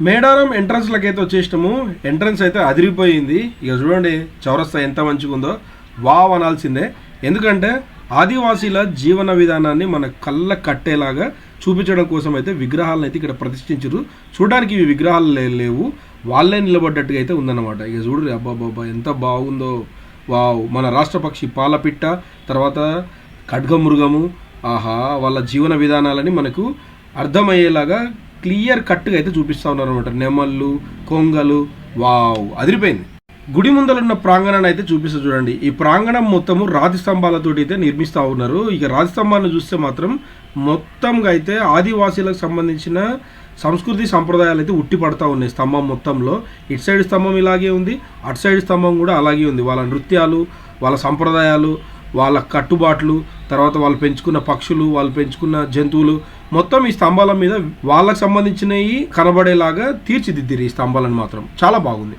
మేడారం ఎంట్రన్స్లకి అయితే వచ్చేసినాము. ఎంట్రన్స్ అయితే అదిరిపోయింది. ఇక చూడండి చౌరస్తా ఎంత మంచిగా ఉందో, వావ్ అనాల్సిందే. ఎందుకంటే ఆదివాసీల జీవన విధానాన్ని మన కళ్ళ కట్టేలాగా చూపించడం కోసం అయితే విగ్రహాలను అయితే ఇక్కడ ప్రతిష్ఠించారు. చూడడానికి ఇవి విగ్రహాలు లేవు, వాళ్ళే నిలబడ్డట్టుగా అయితే ఉందన్నమాట. ఇక చూడరు, అబ్బాబాబా ఎంత బాగుందో. వావ్, మన రాష్ట్ర పక్షి పాలపిట్ట, తర్వాత ఖడ్గమృగము. ఆహా, వాళ్ళ జీవన విధానాలని మనకు అర్థమయ్యేలాగా క్లియర్ కట్గా అయితే చూపిస్తూ ఉన్నారు అనమాట. నెమళ్ళు, కొంగలు. వావ్, అదిరిపోయింది. గుడి ముందలున్న ప్రాంగణాన్ని అయితే చూపిస్తూ చూడండి. ఈ ప్రాంగణం మొత్తము రాతి స్తంభాలతో అయితే నిర్మిస్తూ ఉన్నారు. ఇక రాతి స్తంభాలను చూస్తే మాత్రం మొత్తంగా అయితే ఆదివాసీలకు సంబంధించిన సంస్కృతి సంప్రదాయాలు అయితే ఉట్టి పడతా ఉన్నాయి స్తంభం మొత్తంలో. ఇటు సైడ్ స్తంభం ఇలాగే ఉంది, అటు సైడ్ స్తంభం కూడా అలాగే ఉంది. వాళ్ళ నృత్యాలు, వాళ్ళ సంప్రదాయాలు, వాళ్ళ కట్టుబాట్లు, తర్వాత వాళ్ళు పెంచుకున్న పక్షులు, వాళ్ళు పెంచుకున్న జంతువులు మొత్తం ఈ స్తంభాల మీద వాళ్ళకు సంబంధించినవి కనబడేలాగా తీర్చిదిద్దిరు. ఈ స్తంభాలను మాత్రం చాలా బాగుంది.